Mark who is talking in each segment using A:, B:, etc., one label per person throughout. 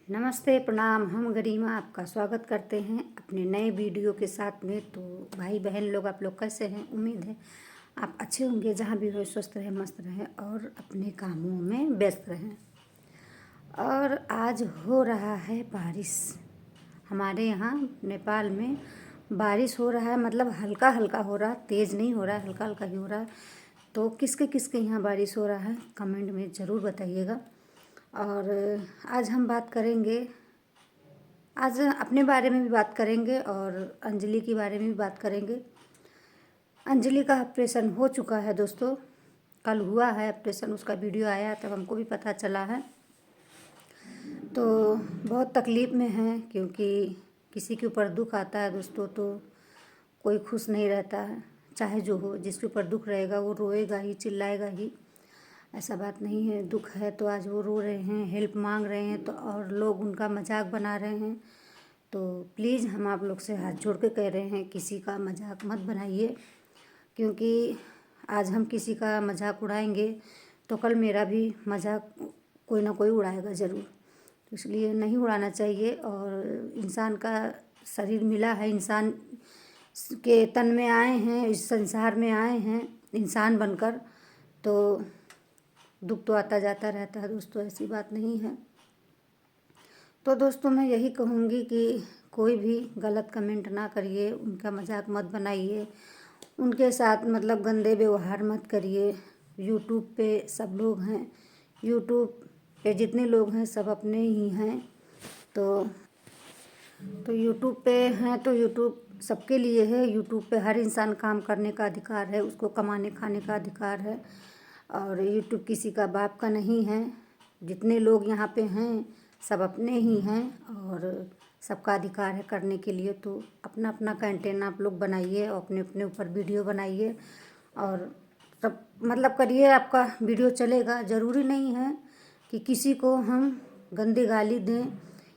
A: नमस्ते, प्रणाम। हम गरिमा आपका स्वागत करते हैं अपने नए वीडियो के साथ में। तो भाई बहन लोग, आप लोग कैसे हैं? उम्मीद है आप अच्छे होंगे। जहाँ भी हो स्वस्थ रहें, मस्त रहें और अपने कामों में व्यस्त रहें। और आज हो रहा है बारिश। हमारे यहाँ नेपाल में बारिश हो रहा है, मतलब हल्का हल्का हो रहा, तेज़ नहीं हो रहा है, हल्का हल्का ही हो रहा है। तो किसके किसके यहाँ बारिश हो रहा है कमेंट में ज़रूर बताइएगा। और आज हम बात करेंगे, आज अपने बारे में भी बात करेंगे और अंजलि के बारे में भी बात करेंगे। अंजलि का ऑपरेशन हो चुका है दोस्तों, कल हुआ है ऑपरेशन, उसका वीडियो आया तब हमको भी पता चला है। तो बहुत तकलीफ़ में है, क्योंकि किसी के ऊपर दुख आता है दोस्तों तो कोई खुश नहीं रहता है। चाहे जो हो, जिसके ऊपर दुख रहेगा वो रोएगा ही, चिल्लाएगा ही। ऐसा बात नहीं है, दुख है तो आज वो रो रहे हैं, हेल्प मांग रहे हैं, तो और लोग उनका मजाक बना रहे हैं। तो प्लीज़ हम आप लोग से हाथ जोड़ के कह रहे हैं, किसी का मजाक मत बनाइए, क्योंकि आज हम किसी का मजाक उड़ाएंगे तो कल मेरा भी मजाक कोई ना कोई उड़ाएगा ज़रूर। तो इसलिए नहीं उड़ाना चाहिए। और इंसान का शरीर मिला है, इंसान के तन में आए हैं, इस संसार में आए हैं इंसान बनकर, तो दुख तो आता जाता रहता है दोस्तों, ऐसी बात नहीं है। तो दोस्तों मैं यही कहूँगी कि कोई भी गलत कमेंट ना करिए, उनका मजाक मत बनाइए, उनके साथ मतलब गंदे व्यवहार मत करिए। यूट्यूब पे सब लोग हैं, यूट्यूब पे जितने लोग हैं सब अपने ही हैं। तो यूट्यूब पे हैं तो यूट्यूब सबके लिए है। यूट्यूब पे हर इंसान काम करने का अधिकार है, उसको कमाने खाने का अधिकार है। और यूट्यूब किसी का बाप का नहीं है। जितने लोग यहाँ पे हैं सब अपने ही हैं और सबका अधिकार है करने के लिए। तो अपना अपना कंटेंट आप लोग बनाइए और अपने अपने ऊपर वीडियो बनाइए और सब मतलब करिए, आपका वीडियो चलेगा। ज़रूरी नहीं है कि किसी को हम गंदी गाली दें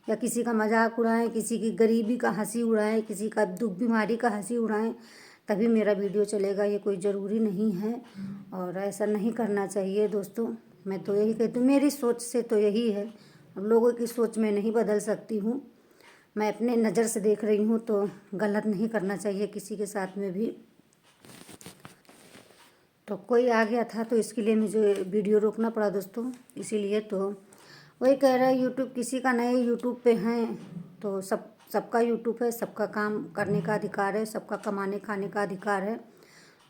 A: या किसी का मजाक उड़ाएं, किसी की गरीबी का हंसी उड़ाएं, किसी का दुख बीमारी का हंसी उड़ाएं तभी मेरा वीडियो चलेगा। ये कोई ज़रूरी नहीं है और ऐसा नहीं करना चाहिए दोस्तों। मैं तो यही कहती हूँ, मेरी सोच से तो यही है। अब लोगों की सोच मैं नहीं बदल सकती हूँ, मैं अपने नज़र से देख रही हूँ। तो गलत नहीं करना चाहिए किसी के साथ में भी। तो कोई आ गया था तो इसके लिए मुझे वीडियो रोकना पड़ा दोस्तों, इसीलिए। तो वही कह रहा है, यूट्यूब किसी का नहीं, यूट्यूब पे हैं तो सबका यूट्यूब है, सबका काम करने का अधिकार है, सबका कमाने खाने का अधिकार है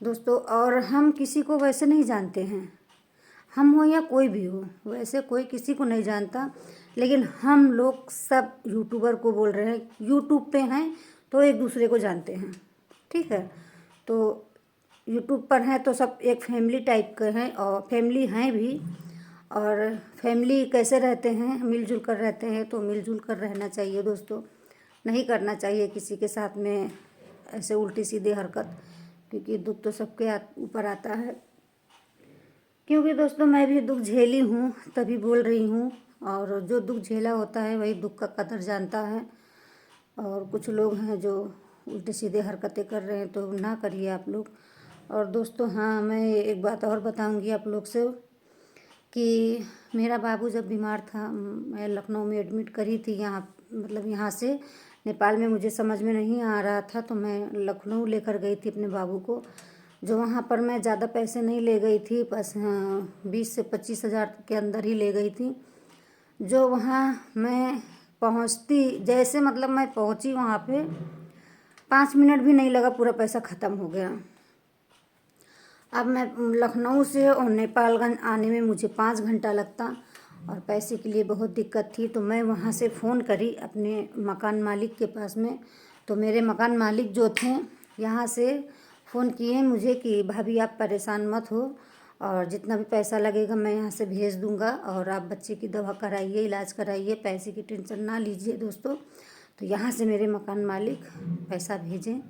A: दोस्तों। और हम किसी को वैसे नहीं जानते हैं, हम हो या कोई भी हो, वैसे कोई किसी को नहीं जानता। लेकिन हम लोग सब यूट्यूबर को बोल रहे हैं, यूट्यूब पे हैं तो एक दूसरे को जानते हैं, ठीक है। तो यूट्यूब पर हैं तो सब एक फैमिली टाइप के हैं और फैमिली हैं भी। और फैमिली कैसे रहते हैं, मिलजुल कर रहते हैं, तो मिलजुल कर रहना चाहिए दोस्तों। नहीं करना चाहिए किसी के साथ में ऐसे उल्टी सीधी हरकत, क्योंकि दुख तो सबके ऊपर आता है। क्योंकि दोस्तों मैं भी दुख झेली हूँ तभी बोल रही हूँ, और जो दुख झेला होता है वही दुख का कदर जानता है। और कुछ लोग हैं जो उल्टे सीधे हरकतें कर रहे हैं, तो ना करिए आप लोग। और दोस्तों हाँ, मैं एक बात और बताऊंगी आप लोग से कि मेरा बाबू जब बीमार था, मैं लखनऊ में एडमिट करी थी। यहाँ मतलब यहाँ से नेपाल में मुझे समझ में नहीं आ रहा था तो मैं लखनऊ लेकर गई थी अपने बाबू को। जो वहाँ पर मैं ज़्यादा पैसे नहीं ले गई थी, बस 20 से 25 हज़ार के अंदर ही ले गई थी। जो वहाँ मैं पहुँचती जैसे मतलब मैं पहुँची वहाँ पे 5 मिनट भी नहीं लगा, पूरा पैसा ख़त्म हो गया। अब मैं लखनऊ से और नेपालगंज आने में मुझे 5 घंटा लगता और पैसे के लिए बहुत दिक्कत थी। तो मैं वहाँ से फ़ोन करी अपने मकान मालिक के पास में। तो मेरे मकान मालिक जो थे यहाँ से फ़ोन किए मुझे कि भाभी आप परेशान मत हो, और जितना भी पैसा लगेगा मैं यहाँ से भेज दूँगा, और आप बच्चे की दवा कराइए, इलाज कराइए, पैसे की टेंशन ना लीजिए दोस्तों। तो यहाँ से मेरे मकान मालिक पैसा भेजें,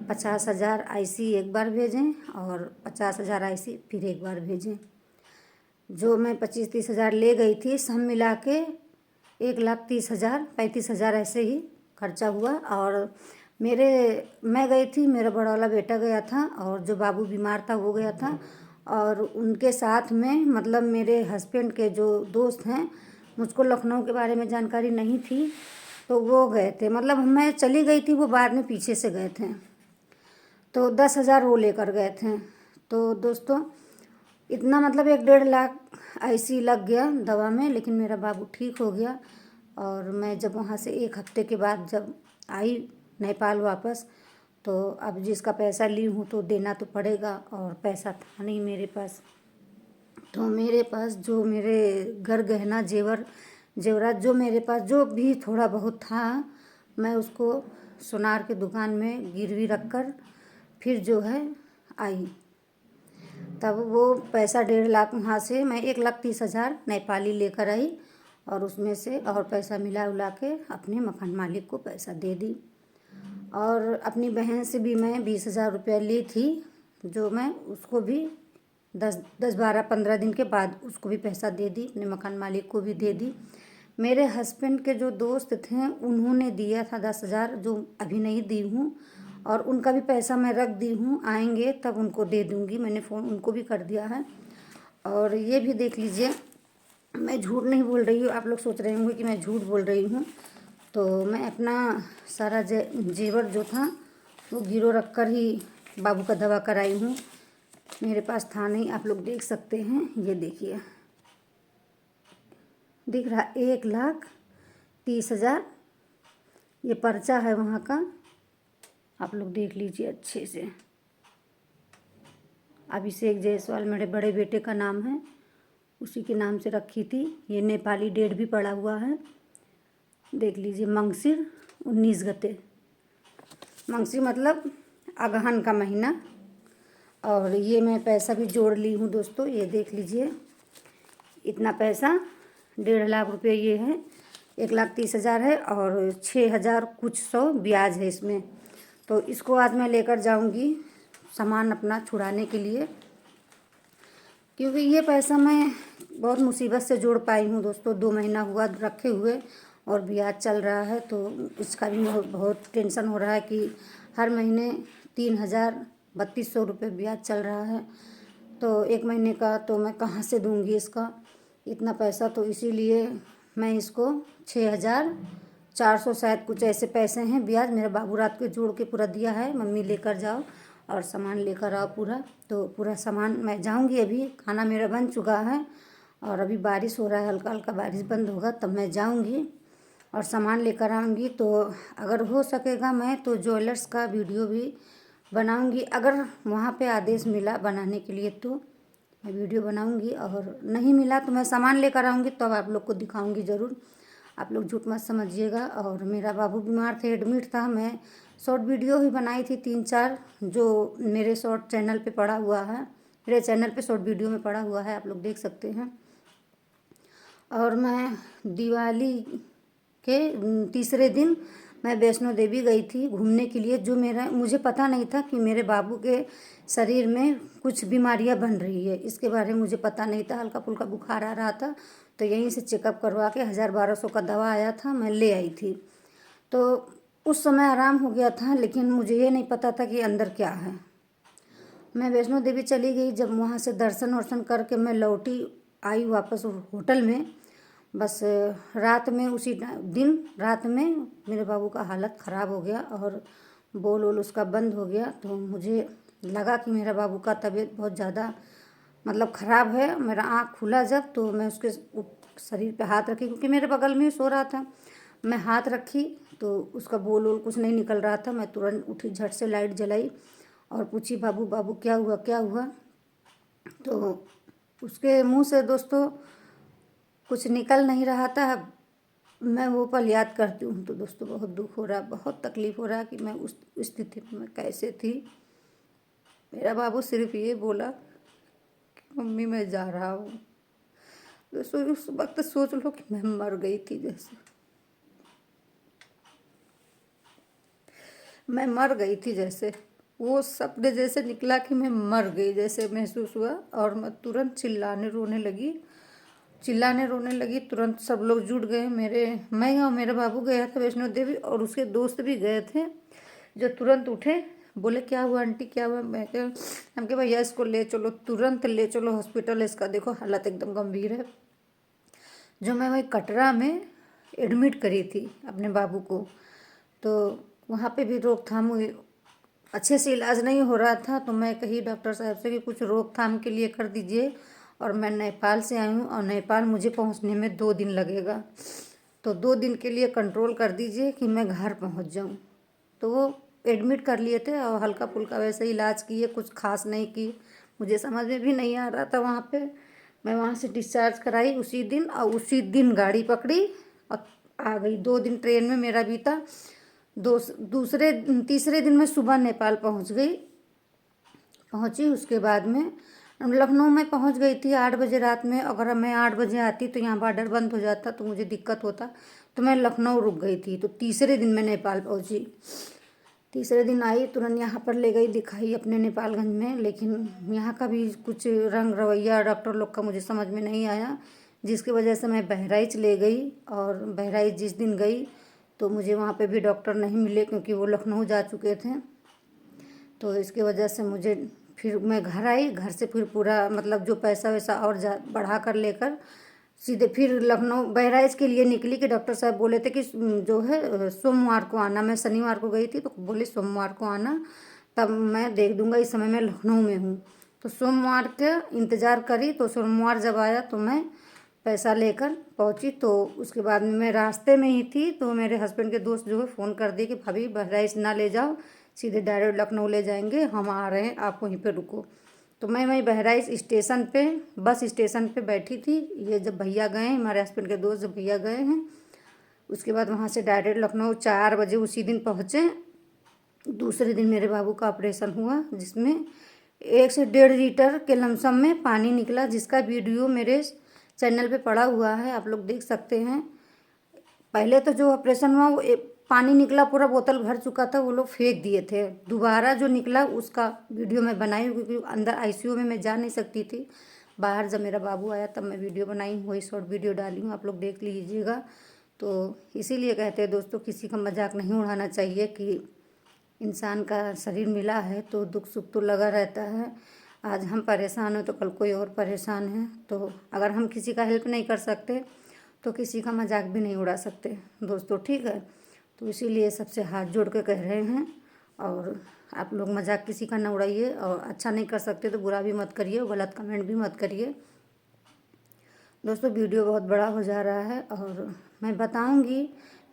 A: 50,000 IC एक बार भेजें और 50,000 IC फिर एक बार भेजें। जो मैं 25-30 हज़ार ले गई थी, सब मिला के 1,30,000 35,000 ऐसे ही खर्चा हुआ। और मैं गई थी, मेरा बड़ा वाला बेटा गया था और जो बाबू बीमार था वो गया था। और उनके साथ में मतलब मेरे हस्बैंड के जो दोस्त हैं मुझको लखनऊ के बारे में जानकारी नहीं थी, तो वो गए थे, मतलब मैं चली गई थी, वो बाद में पीछे से गए थे, तो 10,000 वो लेकर गए थे। तो दोस्तों इतना मतलब 1-1.5 लाख ऐसे ही लग गया दवा में, लेकिन मेरा बाबू ठीक हो गया। और मैं जब वहाँ से 1 हफ्ते के बाद जब आई नेपाल वापस, तो अब जिसका पैसा ली हूँ तो देना तो पड़ेगा, और पैसा था नहीं मेरे पास। तो मेरे पास जो मेरे घर गहना जेवरात जो मेरे पास जो भी थोड़ा बहुत था, मैं उसको सोनार की दुकान में गिरवी रख कर फिर जो है आई। तब वो पैसा 1.5 लाख वहाँ से मैं 1,30,000 नेपाली लेकर आई, और उसमें से और पैसा मिला उला के अपने मकान मालिक को पैसा दे दी। और अपनी बहन से भी मैं 20,000 रुपया ली थी, जो मैं उसको भी 10-12-15 दिन के बाद उसको भी पैसा दे दी, अपने मकान मालिक को भी दे दी। मेरे हस्बैंड के जो दोस्त थे उन्होंने दिया था 10,000, जो अभी नहीं दी हूँ, और उनका भी पैसा मैं रख दी हूँ, आएंगे तब उनको दे दूँगी, मैंने फ़ोन उनको भी कर दिया है। और ये भी देख लीजिए, मैं झूठ नहीं बोल रही हूँ, आप लोग सोच रहे होंगे कि मैं झूठ बोल रही हूँ। तो मैं अपना सारा जेवर जो था वो गिरो रख कर ही बाबू का दवा कराई हूँ, मेरे पास था नहीं, आप लोग देख सकते हैं, ये देखिए दिख रहा 1,30,000, ये पर्चा है वहाँ का, आप लोग देख लीजिए अच्छे से। अभिषेक जायसवाल मेरे बड़े बेटे का नाम है, उसी के नाम से रखी थी। ये नेपाली डेट भी पड़ा हुआ है, देख लीजिए, मंगसिर 19 गते, मंगसिर मतलब अगहन का महीना। और ये मैं पैसा भी जोड़ ली हूँ दोस्तों, ये देख लीजिए, इतना पैसा 1.5 लाख रुपये ये है, 1,30,000 है, और 6,000 कुछ सौ ब्याज है इसमें। तो इसको आज मैं लेकर जाऊंगी सामान अपना छुड़ाने के लिए, क्योंकि ये पैसा मैं बहुत मुसीबत से जोड़ पाई हूँ दोस्तों। 2 महीना हुआ रखे हुए, और ब्याज चल रहा है, तो इसका भी बहुत टेंशन हो रहा है कि हर महीने 3,3200 रुपये ब्याज चल रहा है, तो 1 महीने का तो मैं कहाँ से दूँगी इसका इतना पैसा। तो इसीलिए मैं इसको 6,400 शायद कुछ ऐसे पैसे हैं ब्याज, मेरा बाबू रात को जोड़ के पूरा दिया है, मम्मी लेकर जाओ और सामान लेकर आओ पूरा। तो पूरा सामान मैं जाऊंगी, अभी खाना मेरा बन चुका है, और अभी बारिश हो रहा है, हल्का हल्का बारिश बंद होगा तब मैं जाऊंगी और सामान लेकर आऊँगी। तो अगर हो सकेगा मैं तो ज्वेलर्स का वीडियो भी बनाऊंगी, अगर वहाँ पे आदेश मिला बनाने के लिए तो मैं वीडियो बनाऊंगी, और नहीं मिला तो मैं सामान लेकर आऊँगी तब तो आप लोग को दिखाऊंगी ज़रूर, आप लोग झूठ मत समझिएगा। और मेरा बाबू बीमार थे, एडमिट था, मैं शॉर्ट वीडियो ही बनाई थी 3-4, जो मेरे शॉर्ट चैनल पे पड़ा हुआ है, मेरे चैनल पे शॉर्ट वीडियो में पड़ा हुआ है, आप लोग देख सकते हैं। और मैं दिवाली के तीसरे दिन मैं वैष्णो देवी गई थी घूमने के लिए, जो मुझे पता नहीं था कि मेरे बाबू के शरीर में कुछ बीमारियां बन रही है, इसके बारे में मुझे पता नहीं था। हल्का फुल्का बुखार आ रहा था, तो यहीं से चेकअप करवा के 1,000-1,200 का दवा आया था, मैं ले आई थी। तो उस समय आराम हो गया था, लेकिन मुझे ये नहीं पता था कि अंदर क्या है। मैं वैष्णो देवी चली गई, जब वहाँ से दर्शन वर्शन करके मैं लौटी आई वापस होटल में, बस रात में उसी दिन रात में मेरे बाबू का हालत ख़राब हो गया और बोल उसका बंद हो गया। तो मुझे लगा कि मेरा बाबू का तबीयत बहुत ज़्यादा मतलब ख़राब है। मेरा आँख खुला जब, तो मैं उसके शरीर पे हाथ रखी, क्योंकि मेरे बगल में ही सो रहा था, मैं हाथ रखी तो उसका बोल कुछ नहीं निकल रहा था। मैं तुरंत उठी, झट से लाइट जलाई और पूछी, बाबू बाबू क्या हुआ क्या हुआ। तो उसके मुंह से दोस्तों कुछ निकल नहीं रहा था। मैं वो पल याद करती हूँ तो दोस्तों बहुत दुख हो रहा, बहुत तकलीफ़ हो रहा कि मैं उस स्थिति में कैसे थी। मेरा बाबू सिर्फ ये बोला कि मम्मी मैं जा रहा हूँ। दोस्तों उस वक्त सोच लो कि मैं मर गई थी, जैसे मैं मर गई थी, जैसे वो शब्द जैसे निकला कि मैं मर गई जैसे महसूस हुआ। और मैं तुरंत चिल्लाने रोने लगी। तुरंत सब लोग जुट गए, मैं और मेरा बाबू गया था वैष्णो देवी, और उसके दोस्त भी गए थे, जो तुरंत उठे, बोले क्या हुआ आंटी क्या हुआ। हम कहे भैया इसको ले चलो, तुरंत ले चलो हॉस्पिटल, इसका देखो हालत एकदम गंभीर है। जो मैं वही कटरा में एडमिट करी थी अपने बाबू को, तो वहाँ पे भी रोकथाम हुई, अच्छे से इलाज नहीं हो रहा था। तो मैं कही डॉक्टर साहब से कि कुछ रोकथाम के लिए कर दीजिए। और मैं नेपाल से आई हूँ और नेपाल मुझे पहुँचने में 2 दिन लगेगा, तो 2 दिन के लिए कंट्रोल कर दीजिए कि मैं घर पहुँच जाऊँ। तो वो एडमिट कर लिए थे और हल्का फुल्का वैसे इलाज किए, कुछ खास नहीं की। मुझे समझ में भी नहीं आ रहा था वहाँ पे। मैं वहाँ से डिस्चार्ज कराई उसी दिन और उसी दिन गाड़ी पकड़ी और आ गई। 2 दिन ट्रेन में मेरा बीता। तीसरे दिन मैं सुबह नेपाल पहुँची। उसके बाद में लखनऊ में पहुँच गई थी 8 बजे रात में। अगर मैं 8 बजे आती तो यहाँ बॉर्डर बंद हो जाता तो मुझे दिक्कत होता, तो मैं लखनऊ रुक गई थी। तो तीसरे दिन मैं नेपाल पहुँची। तीसरे दिन आई, तुरंत यहाँ पर ले गई, दिखाई अपने नेपालगंज में। लेकिन यहाँ का भी कुछ रंग रवैया डॉक्टर लोग का मुझे समझ में नहीं आया, जिसकी वजह से मैं बहराइच ले गई। और बहराइच जिस दिन गई तो मुझे वहाँ पे भी डॉक्टर नहीं मिले, क्योंकि वो लखनऊ जा चुके थे। तो इसकी वजह से मुझे फिर मैं घर आई। घर से फिर पूरा मतलब जो पैसा वैसा और बढ़ा कर लेकर सीधे फिर लखनऊ बहराइच के लिए निकली कि डॉक्टर साहब बोले थे कि जो है सोमवार को आना। मैं शनिवार को गई थी तो बोले सोमवार को आना, तब मैं देख दूंगा, इस समय मैं लखनऊ में हूँ। तो सोमवार के इंतज़ार करी, तो सोमवार जब आया तो मैं पैसा लेकर पहुँची। तो उसके बाद में मैं रास्ते में ही थी, तो मेरे हस्बैंड के दोस्त जो है फ़ोन कर दिए कि भाभी बहराइच ना ले जाओ, सीधे डायरेक्ट लखनऊ ले जाएंगे, हम आ रहे हैं, आप वहीं पे रुको। तो मैं वहीं बहराइच स्टेशन पे, बस स्टेशन पे बैठी थी। ये जब भैया गए, हमारे हस्बैंड के दोस्त जब भैया गए हैं, उसके बाद वहाँ से डायरेक्ट लखनऊ 4 बजे उसी दिन पहुँचे। दूसरे दिन मेरे बाबू का ऑपरेशन हुआ, जिसमें 1 से 1.5 लीटर के लमसम में पानी निकला, जिसका वीडियो मेरे चैनल पे पड़ा हुआ है, आप लोग देख सकते हैं। पहले तो जो ऑपरेशन हुआ वो पानी निकला, पूरा बोतल भर चुका था, वो लोग फेंक दिए थे। दोबारा जो निकला उसका वीडियो मैं बनाई, क्योंकि अंदर आईसीयू में मैं जा नहीं सकती थी। बाहर जब मेरा बाबू आया तब मैं वीडियो बनाई हूँ, वही शॉर्ट वीडियो डाली हूँ, आप लोग देख लीजिएगा। तो इसीलिए कहते हैं दोस्तों, किसी का मजाक नहीं उड़ाना चाहिए कि इंसान का शरीर मिला है तो दुख सुख तो लगा रहता है। आज हम परेशान हैं तो कल कोई और परेशान है। तो अगर हम किसी का हेल्प नहीं कर सकते तो किसी का मजाक भी नहीं उड़ा सकते दोस्तों, ठीक है। तो इसीलिए सबसे हाथ जोड़ के कह रहे हैं, और आप लोग मजाक किसी का ना उड़ाइए, और अच्छा नहीं कर सकते तो बुरा भी मत करिए, गलत कमेंट भी मत करिए दोस्तों। वीडियो बहुत बड़ा हो जा रहा है और मैं बताऊंगी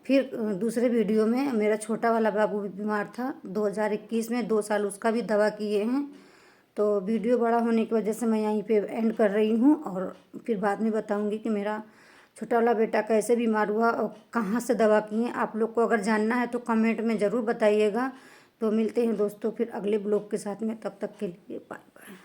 A: फिर दूसरे वीडियो में। मेरा छोटा वाला बाबू भी बीमार था 2021 में, 2 साल उसका भी दवा किए हैं। तो वीडियो बड़ा होने की वजह से मैं यहीं पे एंड कर रही हूँ, और फिर बाद में बताऊंगी कि मेरा छोटा वाला बेटा कैसे बीमार हुआ और कहाँ से दवा किए। आप लोग को अगर जानना है तो कमेंट में ज़रूर बताइएगा। तो मिलते हैं दोस्तों फिर अगले ब्लॉग के साथ में, तब तक के लिए बाय बाय।